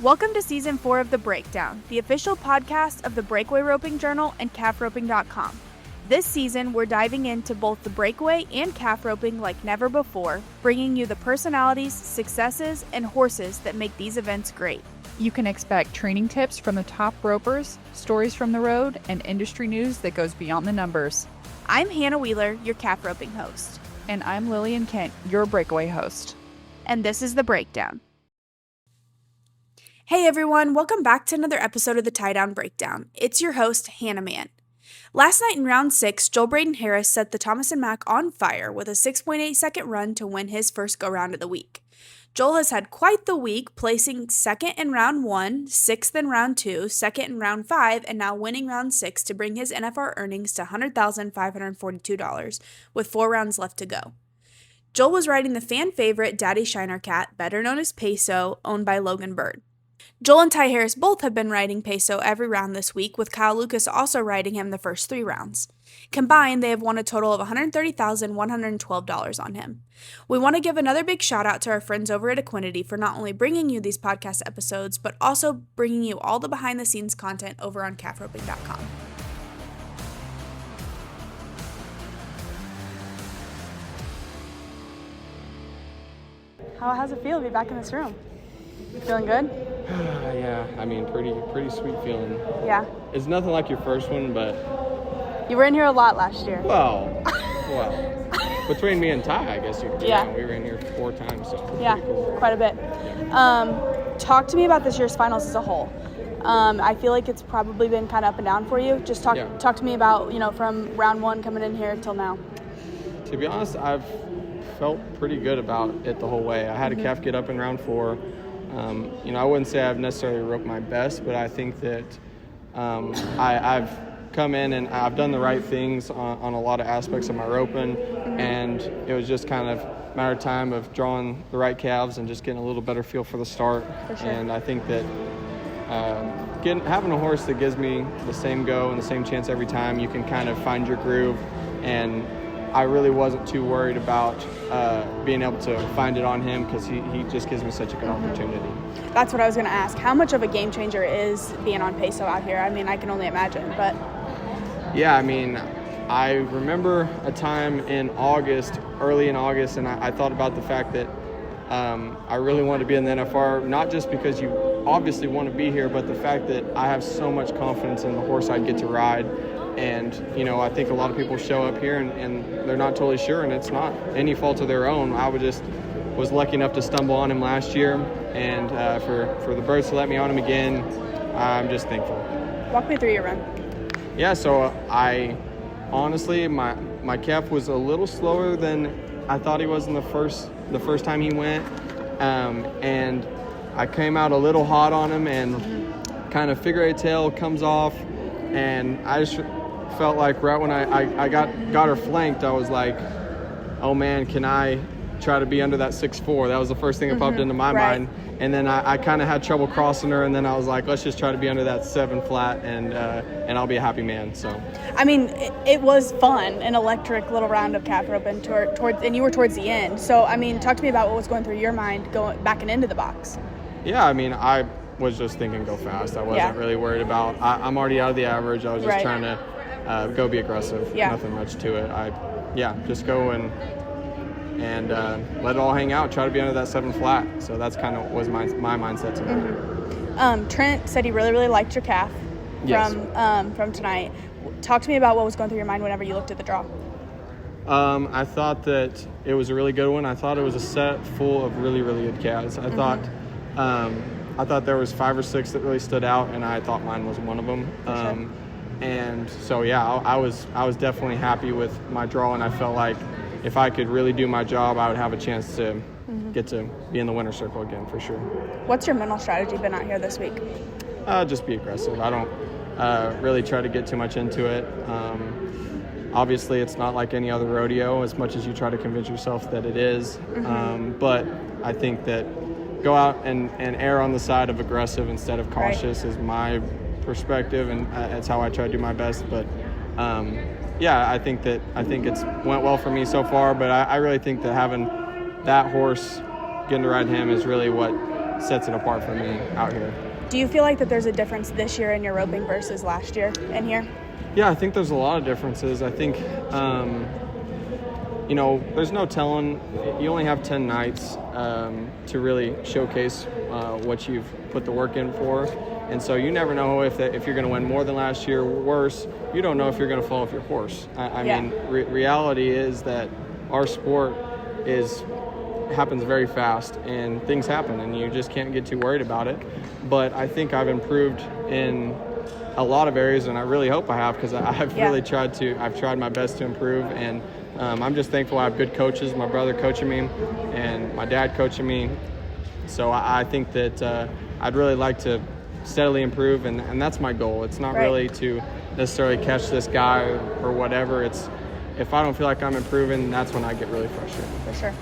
Welcome to Season 4 of The Breakdown, the official podcast of the Breakaway Roping Journal and calfroping.com. This season, we're diving into both the breakaway and calf roping like never before, bringing you the personalities, successes, and horses that make these events great. You can expect training tips from the top ropers, stories from the road, and industry news that goes beyond the numbers. I'm Hannah Wheeler, your calf roping host. And I'm Lillian Kent, your breakaway host. And this is The Breakdown. Hey everyone, welcome back to another episode of the Tie Down Breakdown. It's your host, Hannah Mann. Last night in round 6, Joel Braden Harris set the Thomas Mack on fire with a 6.8 second run to win his first go-round of the week. Joel has had quite the week, placing 2nd in round 1, 6th in round 2, 2nd in round 5, and now winning round 6 to bring his NFR earnings to $100,542 with 4 rounds left to go. Joel was riding the fan favorite Daddy Shiner Cat, better known as Peso, owned by Logan Bird. Joel and Ty Harris both have been riding Peso every round this week, with Kyle Lucas also riding him the first 3 rounds. Combined, they have won a total of $130,112 on him. We want to give another big shout out to our friends over at Equinety for not only bringing you these podcast episodes, but also bringing you all the behind-the-scenes content over on calfroping.com. How's it feel to be back in this room? Feeling good? Yeah, I mean, pretty sweet feeling. Yeah. It's nothing like your first one, but... You were in here a lot last year. Well, between me and Ty, I guess you could. Yeah. We were in here 4 times, so yeah, pretty cool. Quite a bit. Yeah. Talk to me about this year's finals as a whole. I feel like it's probably been kind of up and down for you. Just talk to me about, from round 1 coming in here till now. To be honest, I've felt pretty good about it the whole way. I had a calf get up in round 4. I wouldn't say I've necessarily roped my best, but I think that I've come in and I've done the right things on a lot of aspects of my roping, and it was just kind of a matter of time of drawing the right calves and just getting a little better feel for the start. For sure. And I think that having a horse that gives me the same go and the same chance every time, you can kind of find your groove, and I really wasn't too worried about being able to find it on him because he just gives me such a good opportunity. That's what I was going to ask. How much of a game changer is being on Peso out here? I mean, I can only imagine, but... Yeah, I mean, I remember a time early in August, and I thought about the fact that I really wanted to be in the NFR, not just because you obviously want to be here, but the fact that I have so much confidence in the horse I get to ride. And, I think a lot of people show up here and they're not totally sure, and it's not any fault of their own. I was lucky enough to stumble on him last year, and for the birds to let me on him again, I'm just thankful. Walk me through your run. Yeah, so I honestly, my calf was a little slower than I thought he was in the first time he went, and I came out a little hot on him, and kind of figure 8 tail comes off, and I just felt like right when I got her flanked, I was like, oh man, can I try to be under that 6'4"? That was the first thing that popped into my mind. And then I kind of had trouble crossing her, and then I was like, let's just try to be under that 7 flat, and I'll be a happy man. So, I mean, it was fun, an electric little round of calf roping and you were towards the end. So, I mean, talk to me about what was going through your mind going back and into the box. Yeah, I mean, I was just thinking go fast. I wasn't really worried about. I'm already out of the average. I was just trying to go be aggressive. Yeah. Nothing much to it. Just go and let it all hang out. Try to be under that 7 flat. So that's kind of was my mindset tonight. Trent said he really, really liked your calf from tonight. Talk to me about what was going through your mind whenever you looked at the draw. I thought that it was a really good one. I thought it was a set full of really, really good calves. I thought there was 5 or 6 that really stood out, and I thought mine was one of them. And so, I was definitely happy with my draw, and I felt like if I could really do my job, I would have a chance to get to be in the winner's circle again for sure. What's your mental strategy been out here this week? Just be aggressive. I don't really try to get too much into it. Obviously, it's not like any other rodeo as much as you try to convince yourself that it is. But I think that go out and err on the side of aggressive instead of cautious is my perspective, and it's how I try to do my best. But I think it's went well for me so far, but I really think that having that horse, getting to ride him, is really what sets it apart for me out here. Do you feel like that there's a difference this year in your roping versus last year in here? Yeah, I think there's a lot of differences. I think, there's no telling. You only have 10 nights to really showcase what you've put the work in for. And so you never know if you're going to win more than last year, worse. You don't know if you're going to fall off your horse. I mean, reality is that our sport happens very fast, and things happen, and you just can't get too worried about it. But I think I've improved in a lot of areas, and I really hope I have, because I've really tried my best to improve, and I'm just thankful I have good coaches, my brother coaching me and my dad coaching me. So I think that I'd really like to steadily improve, and that's my goal. It's not really to necessarily catch this guy or whatever. It's if I don't feel like I'm improving, that's when I get really frustrated. For sure.